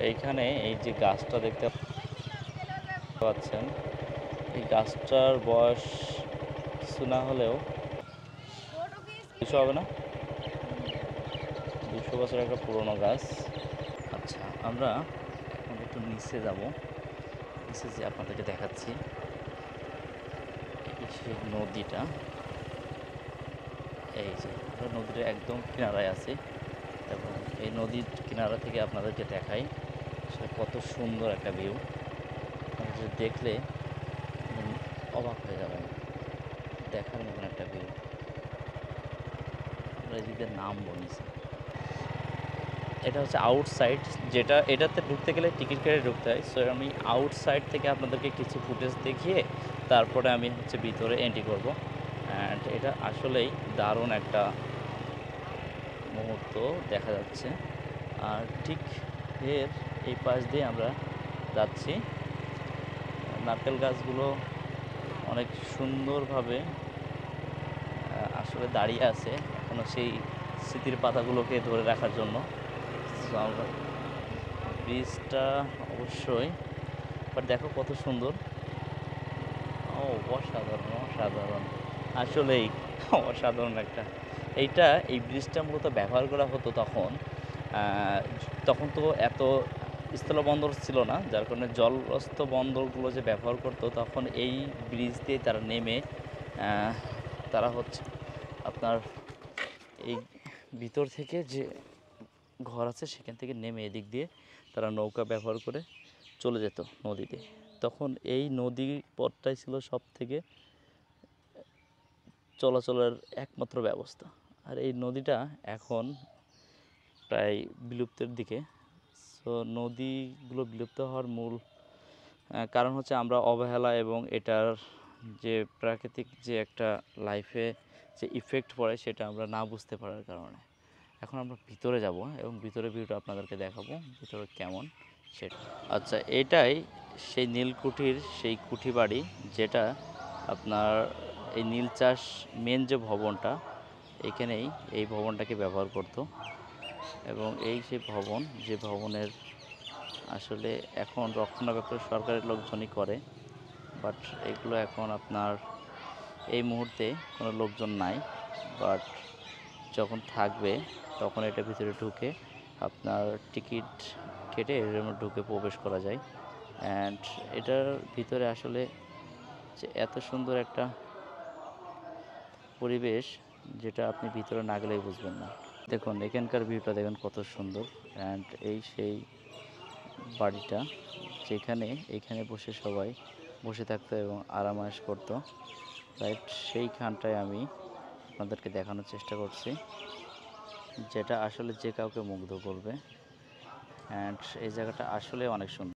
এইখানে এই যে গাছটা দেখতে পাচ্ছেন, এই গাছটার বয়স কিছু না হলেও 200 হবে না, 200 বছর একটা পুরনো গাছ। আচ্ছা, আমরা এখন একটু নিচে যাব। নিচে যে আপনাদেরকে দেখাচ্ছি এই সেই নদীটা। এই যে আমরা নদীর একদম কিনারায় আছি এবং এই নদীর কিনারা থেকে আপনাদেরকে দেখাই আসলে কত সুন্দর একটা ভিউ। আপনারা যদি দেখলে অবাক হয়ে যাবেন, দেখার মতন একটা ভিউ। আমরা এদিকে নামবো নিচে। এটা হচ্ছে আউটসাইড, যেটা এটাতে ঢুকতে গেলে টিকিট কেটে ঢুকতে হয়। সো আমি আউটসাইড থেকে আপনাদেরকে কিছু ফুটেজ দেখিয়ে তারপরে আমি হচ্ছে ভিতরে এন্ট্রি করব। অ্যান্ড এটা আসলেই দারুণ একটা মুহূর্ত দেখা যাচ্ছে। আর ঠিক এর এই পাশ দিয়ে আমরা যাচ্ছি। নারকেল গাছগুলো অনেক সুন্দরভাবে আসলে দাঁড়িয়ে আছে এখনও সেই স্মৃতির পাতাগুলোকে ধরে রাখার জন্য। সো আমরা ব্রিজটা অবশ্যই, বাট দেখো কত সুন্দর। ও, অসাধারণ অসাধারণ, আসলেই অসাধারণ একটা। এই ব্রিজটা মূলত ব্যবহার করা হতো তখন। আহ, তখন তো এত স্থলবন্দর ছিল না, যার কারণে জলস্থ বন্দরগুলো যে ব্যবহার করতো তখন এই ব্রিজ দিয়ে তারা নেমে তারা হচ্ছে আপনার এই ভিতর থেকে যে ঘর আছে সেখান থেকে নেমে এদিক দিয়ে তারা নৌকা ব্যবহার করে চলে যেত নদীতে। তখন এই নদী পথটাই ছিল সব থেকে চলাচলের একমাত্র ব্যবস্থা। আর এই নদীটা এখন প্রায় বিলুপ্তের দিকে। সো নদীগুলো বিলুপ্ত হওয়ার মূল কারণ হচ্ছে আমরা অবহেলা এবং এটার যে প্রাকৃতিক যে একটা লাইফে যে ইফেক্ট পড়ে সেটা আমরা না বুঝতে পারার কারণে। এখন আমরা ভিতরে যাব এবং ভিতরে ভিউটা আপনাদেরকে দেখাবো ভিতরে কেমন সেটা। আচ্ছা, এটাই সেই নীলকুঠির সেই কুঠি বাড়ি, যেটা আপনার এই নীল চাষ মেন যে ভবনটা, এখানেই এই ভবনটাকে ব্যবহার করত। এবং এই সেই ভবন, যে ভবনের আসলে এখন রক্ষণাবেক্ষণ সরকারের লোকজনই করে, বাট এগুলো এখন আপনার এই মুহূর্তে কোনো লোকজন নাই। বাট যখন থাকবে তখন এটা ভিতরে ঢুকে আপনার টিকিট কেটে এর মধ্যে ঢুকে প্রবেশ করা যায়। অ্যান্ড এটার ভিতরে আসলে যে এত সুন্দর একটা পরিবেশ, যেটা আপনি ভিতরে না গেলেই বুঝবেন না। দেখুন এখানকার ভিউটা দেখুন কত সুন্দর। অ্যান্ড এই সেই বাড়িটা যেখানে এখানে বসে সবাই বসে থাকতো এবং আরামায়েশ করতো। রাইট, সেইখানটায় আমি আপনাদেরকে দেখানোর চেষ্টা করছি, যেটা আসলে যে কাউকে মুগ্ধ করবে। অ্যান্ড এই জায়গাটা আসলে অনেক সুন্দর।